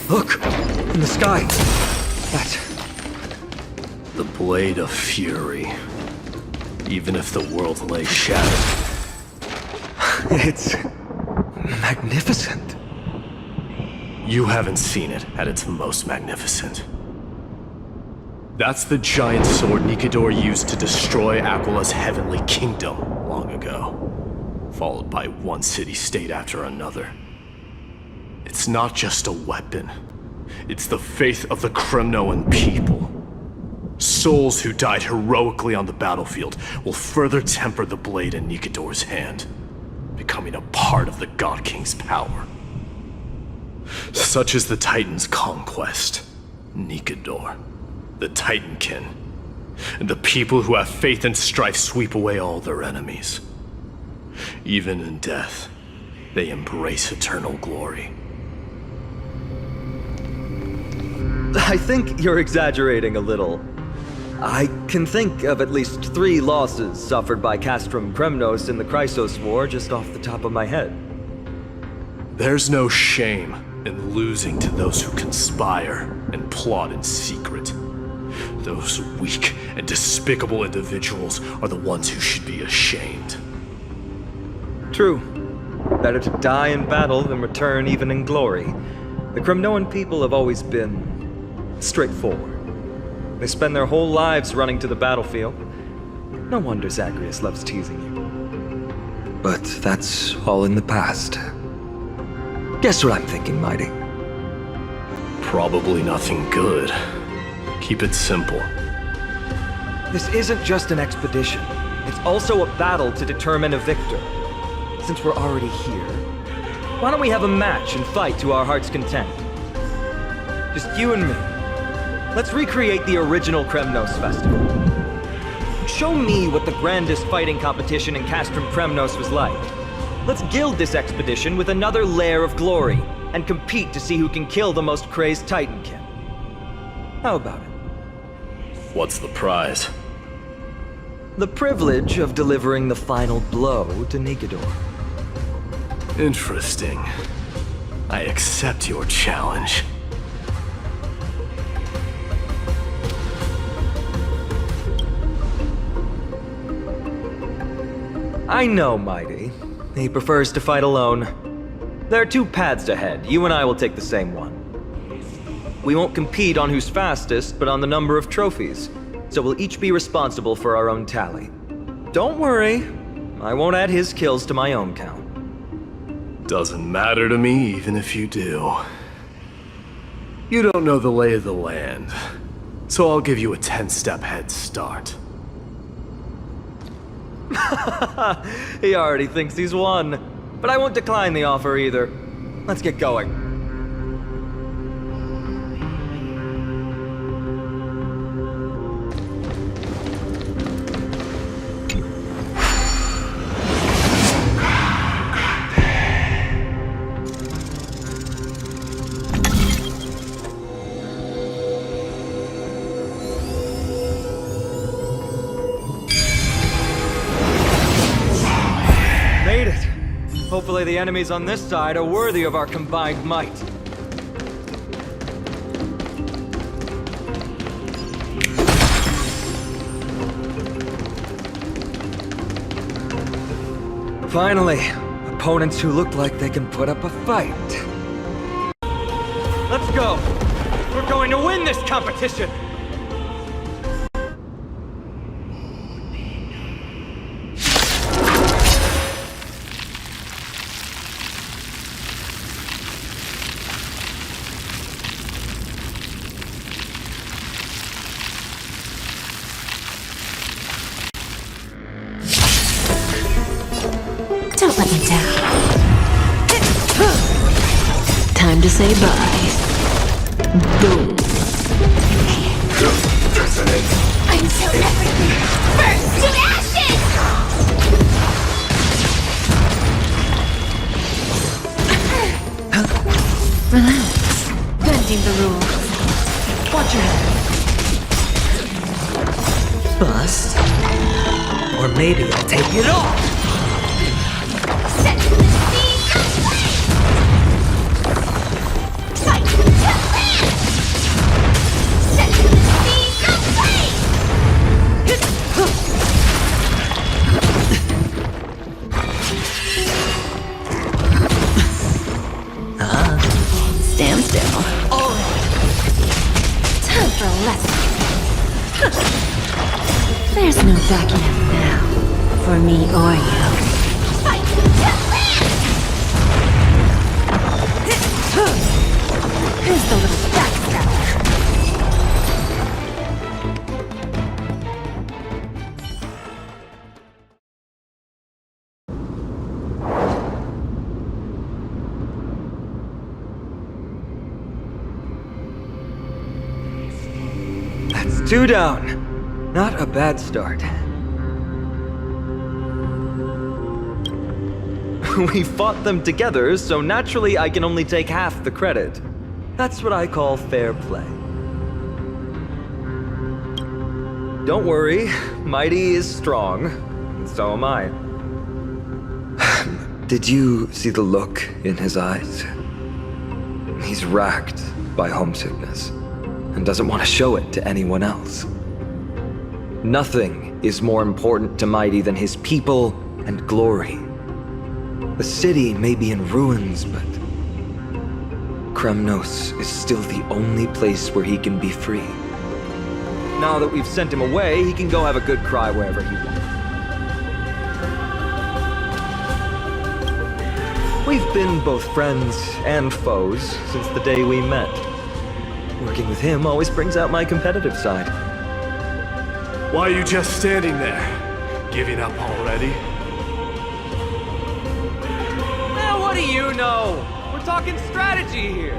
Look! In the sky! That... The Blade of Fury. Even if the world lay shattered. It's... magnificent. You haven't seen it at its most magnificent. That's the giant sword Nikador used to destroy Aquila's heavenly kingdom long ago, followed by one city-state after another. It's not just a weapon. It's the faith of the Kremnoan people. Souls who died heroically on the battlefield will further temper the blade in Nikador's hand, becoming a part of the God King's power. Such is the Titan's conquest. Nikador, the Titankin, and the people who have faith in strife sweep away all their enemies. Even in death, they embrace eternal glory. I think you're exaggerating a little. I can think of at least 3 losses suffered by Castrum Kremnos in the Chrysos War just off the top of my head. There's no shame in losing to those who conspire and plot in secret. Those weak and despicable individuals are the ones who should be ashamed. True. Better to die in battle than return even in glory. The Kremnoan people have always been straightforward. They spend their whole lives running to the battlefield. No wonder Zagreus loves teasing you. But that's all in the past. Guess what I'm thinking, Mighty? Probably nothing good. Keep it simple. This isn't just an expedition. It's also a battle to determine a victor. Since we're already here, why don't we have a match and fight to our heart's content? Just you and me. Let's recreate the original Kremnos festival. Show me what the grandest fighting competition in Castrum Kremnos was like. Let's gild this expedition with another layer of glory, and compete to see who can kill the most crazed Titankin. How about it? What's the prize? The privilege of delivering the final blow to Nikador. Interesting. I accept your challenge. I know, Mighty. He prefers to fight alone. There are two paths ahead. You and I will take the same one. We won't compete on who's fastest, but on the number of trophies. So we'll each be responsible for our own tally. Don't worry, I won't add his kills to my own count. Doesn't matter to me, even if you do. You don't know the lay of the land, so I'll give you a 10-step head start. He already thinks he's won. But I won't decline the offer either. Let's get going. Made it! Hopefully the enemies on this side are worthy of our combined might. Finally, opponents who look like they can put up a fight. Let's go! We're going to win this competition! Don't let me down. Time to say bye. Boom. Until everything burns to ashes! Relax. Bending the rules. Watch your head. Bust. Or maybe I'll take it off. Set the scene aflame! Fight to land! Set the scene aflame! Stand still. Time for a lesson. There's no backing up now. For me or you. Fight to land! Who's the little backstabber? That's 2 down. Not a bad start. We fought them together, so naturally I can only take half the credit. That's what I call fair play. Don't worry, Mighty is strong, and so am I. Did you see the look in his eyes? He's racked by homesickness, and doesn't want to show it to anyone else. Nothing is more important to Mighty than his people and glory. The city may be in ruins, but Kremnos is still the only place where he can be free. Now that we've sent him away, he can go have a good cry wherever he wants. We've been both friends and foes since the day we met. Working with him always brings out my competitive side. Why are you just standing there? Giving up already? What do you know? We're talking strategy here.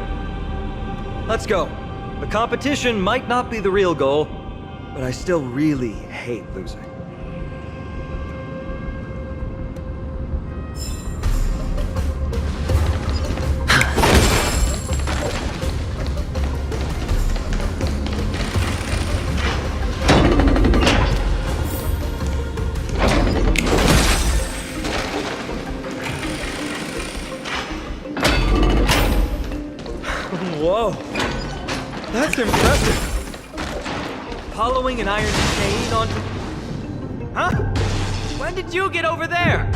Let's go. The competition might not be the real goal, but I still really hate losing. Whoa, that's impressive. Following an iron chain onto... Huh? When did you get over there?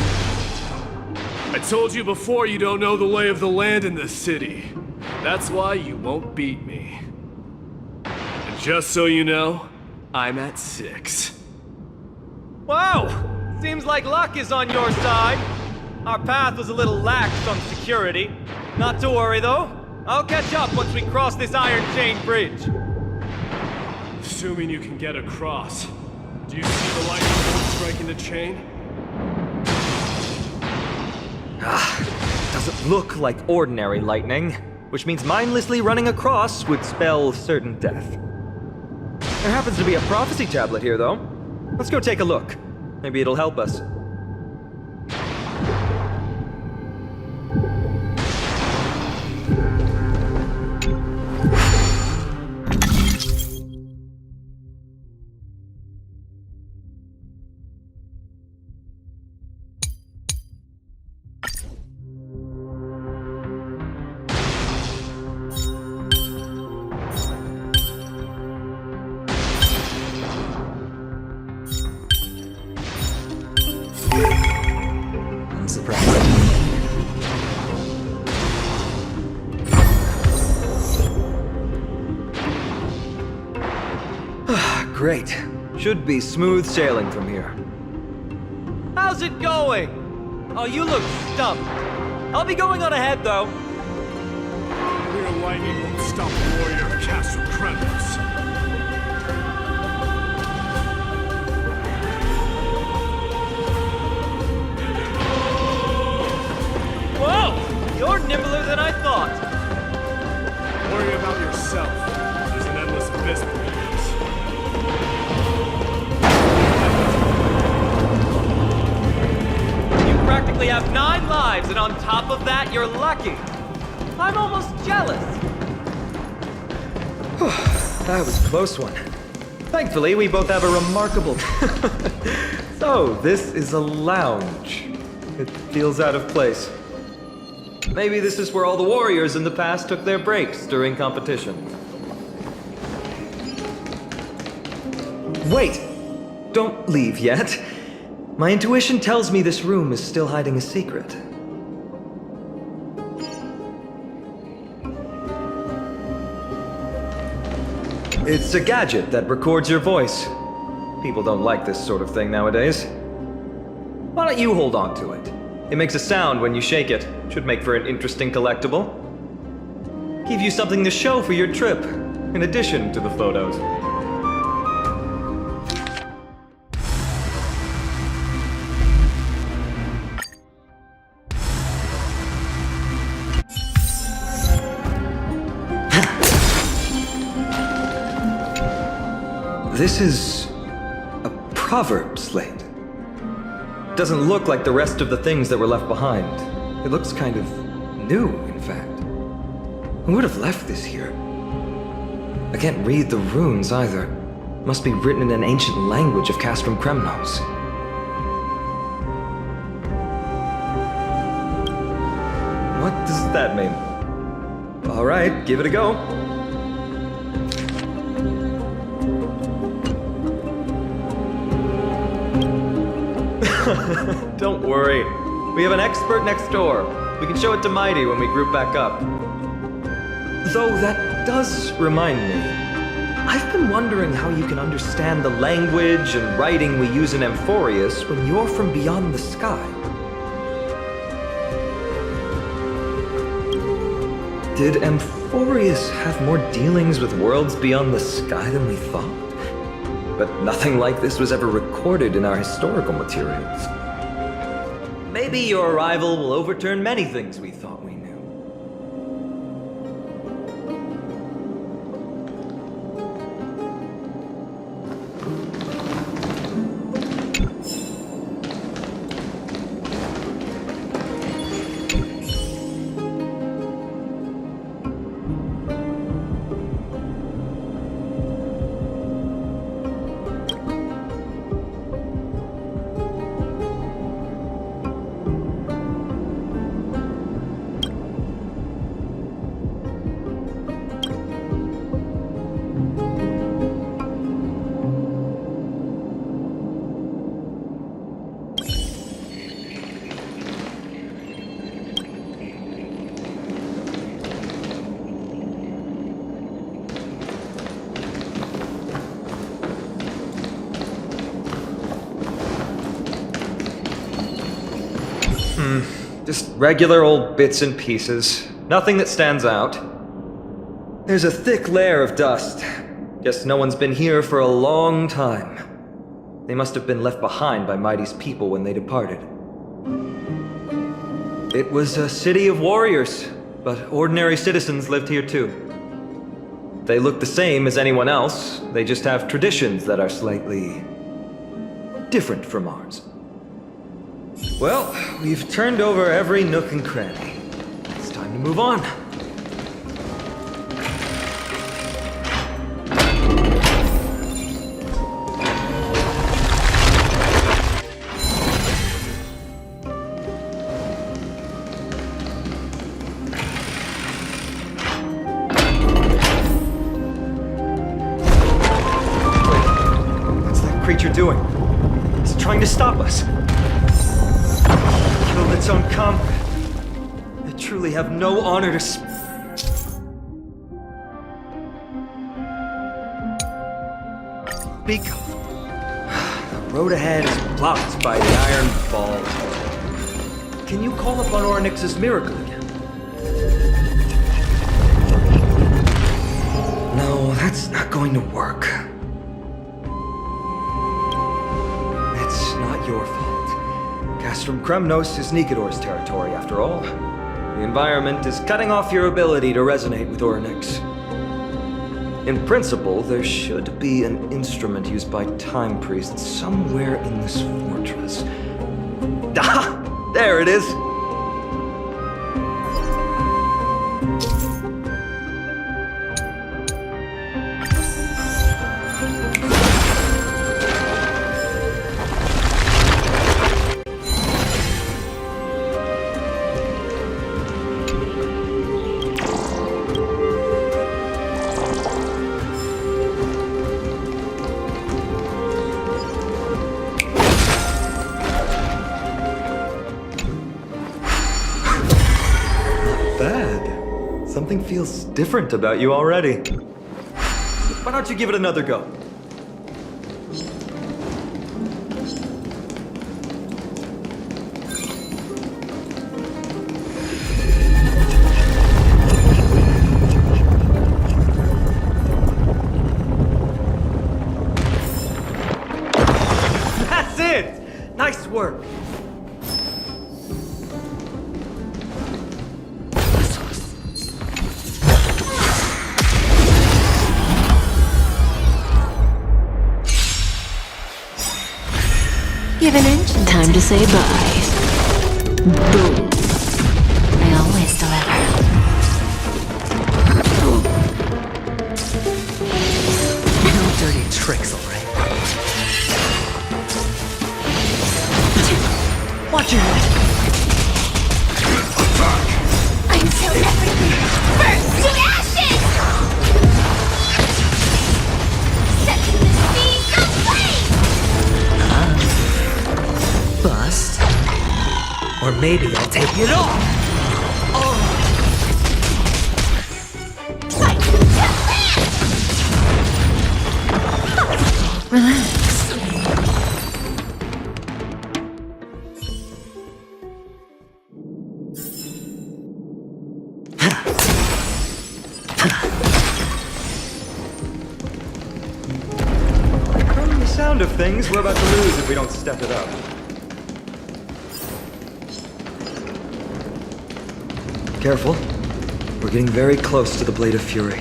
I told you before you don't know the lay of the land in this city. That's why you won't beat me. And just so you know, I'm at 6. Wow! Seems like luck is on your side. Our path was a little lax on security. Not to worry, though. I'll catch up once we cross this iron chain bridge. Assuming you can get across. Do you see the lightning bolt striking the chain? Doesn't look like ordinary lightning, which means mindlessly running across would spell certain death. There happens to be a prophecy tablet here, though. Let's go take a look. Maybe it'll help us. I'm surprised. Great. Should be smooth sailing from here. How's it going? Oh, you look stumped. I'll be going on ahead, though. Your lightning won't stop the warrior of Castle Kremlos. Whoa! You're nimbler than I thought. Worry about yourself. There's an endless abyss between us. You practically have 9 lives, and on top of that, you're lucky. I'm almost jealous. That was a close one. Thankfully, we both have a remarkable... So, this is a lounge. It feels out of place. Maybe this is where all the warriors in the past took their breaks during competition. Wait! Don't leave yet. My intuition tells me this room is still hiding a secret. It's a gadget that records your voice. People don't like this sort of thing nowadays. Why don't you hold on to it? It makes a sound when you shake it. Should make for an interesting collectible. Give you something to show for your trip, in addition to the photos. This is a proverb slate. Doesn't look like the rest of the things that were left behind. It looks kind of new, in fact. Who would have left this here? I can't read the runes either. Must be written in an ancient language of Castrum Kremnos. What does that mean? All right, give it a go. Don't worry. We have an expert next door. We can show it to Mighty when we group back up. Though that does remind me. I've been wondering how you can understand the language and writing we use in Amphoreus when you're from beyond the sky. Did Amphoreus have more dealings with worlds beyond the sky than we thought? But nothing like this was ever recorded in our historical materials. Maybe your arrival will overturn many things we thought we knew. Just regular old bits and pieces. Nothing that stands out. There's a thick layer of dust. Guess no one's been here for a long time. They must have been left behind by Mighty's people when they departed. It was a city of warriors, but ordinary citizens lived here too. They look the same as anyone else, they just have traditions that are slightly different from ours. Well, we've turned over every nook and cranny. It's time to move on. Doing? It's trying to stop us. Killed its own comrade. They truly have no honor to speak of. The road ahead is blocked by the Iron Ball. Can you call upon Ornyx's miracle again? No, that's not going to work. Your fault. Castrum Kremnos is Nikador's territory, after all. The environment is cutting off your ability to resonate with Ornyx. In principle, there should be an instrument used by Time Priests somewhere in this fortress. Ah! There it is! Something feels different about you already. Why don't you give it another go? That's it! Nice work! Give an inch. Time to say bye. Boom. I always deliver. No dirty tricks, alright? Watch your head. Until everything burns to ashes! Setting the scene ablaze! Bust. Or maybe I'll take it off. Relax. From the sound of things, we're about to lose if we don't step it up. Careful. We're getting very close to the Blade of Fury.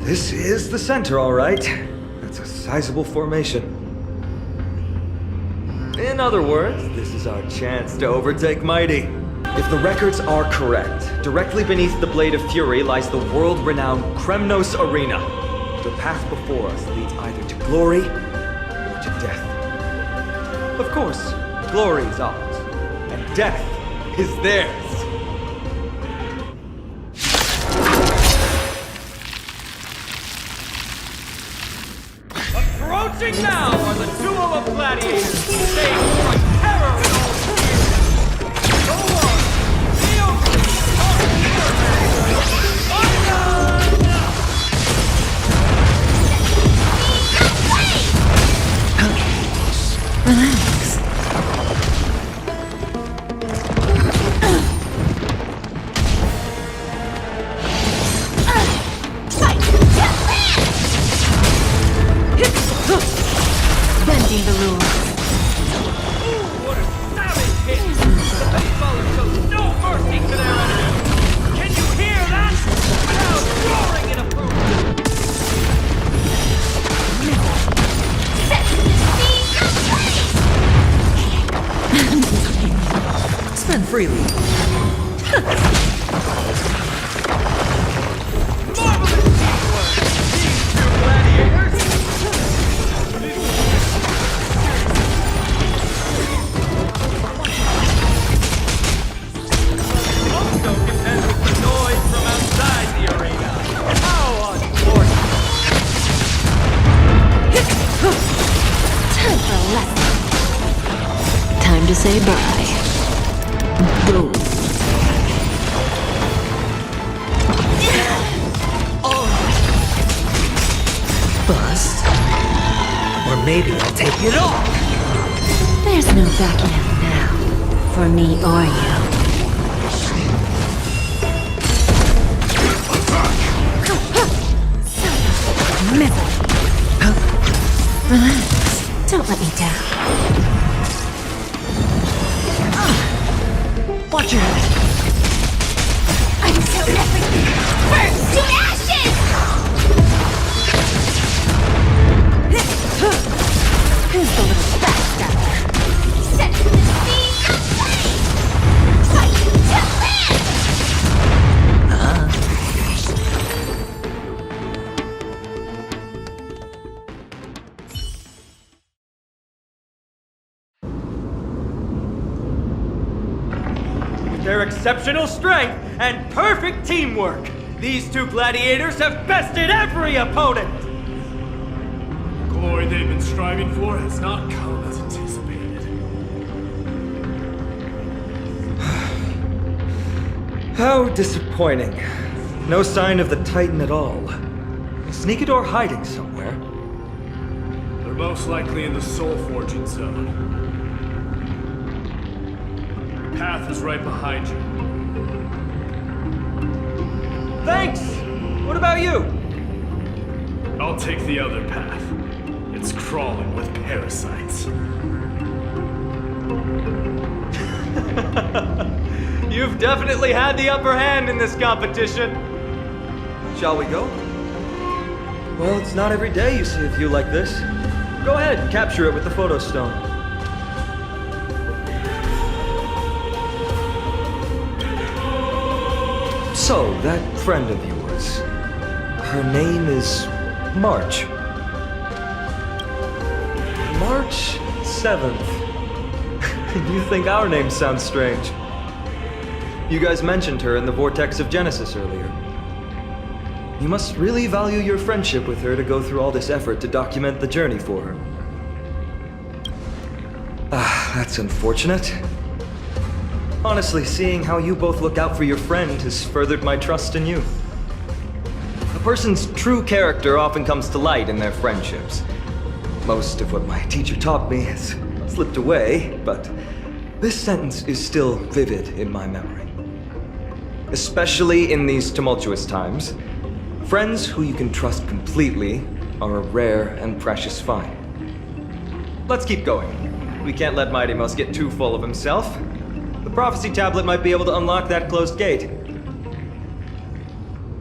This is the center, all right. That's a sizable formation. In other words, this is our chance to overtake Mighty. If the records are correct, directly beneath the Blade of Fury lies the world-renowned Kremnos Arena. The path before us leads either to glory or to death. Of course, glory is ours, and death is theirs. Approaching now are the duo of gladiators, stage for terror in all spheres. Go on, feel free, Relax. Bending the rules. What a savage hit! They foes show no mercy to their enemies! Can you hear that? Crowd roaring in approval! Spend freely. Marvelous teamwork! These two gladiators! Also contend with the noise from outside the arena. How unfortunate! Time for a lesson. Time to say bye. Boom. Bust. Or maybe I'll take it off. There's no backing out now. For me or you. Misery. Relax. Don't let me down. Watch your head. Until everything burns to ashes! Who's the little backstabber? Set the scene ablaze! Fight to live! With their exceptional strength and perfect teamwork, these two gladiators have bested every opponent! The glory they've been striving for has not come as anticipated. How disappointing. No sign of the Titan at all. Is Nikador hiding somewhere? They're most likely in the soul forging zone. The path is right behind you. Thanks! What about you? I'll take the other path. It's crawling with parasites. You've definitely had the upper hand in this competition. Shall we go? Well, it's not every day you see a view like this. Go ahead, capture it with the photo stone. So, that friend of yours, her name is March. March 7th. You think our name sounds strange? You guys mentioned her in the Vortex of Genesis earlier. You must really value your friendship with her to go through all this effort to document the journey for her. Ah, that's unfortunate. Honestly, seeing how you both look out for your friend has furthered my trust in you. A person's true character often comes to light in their friendships. Most of what my teacher taught me has slipped away, but this sentence is still vivid in my memory. Especially in these tumultuous times, friends who you can trust completely are a rare and precious find. Let's keep going. We can't let Mighty Mouse get too full of himself. The prophecy tablet might be able to unlock that closed gate.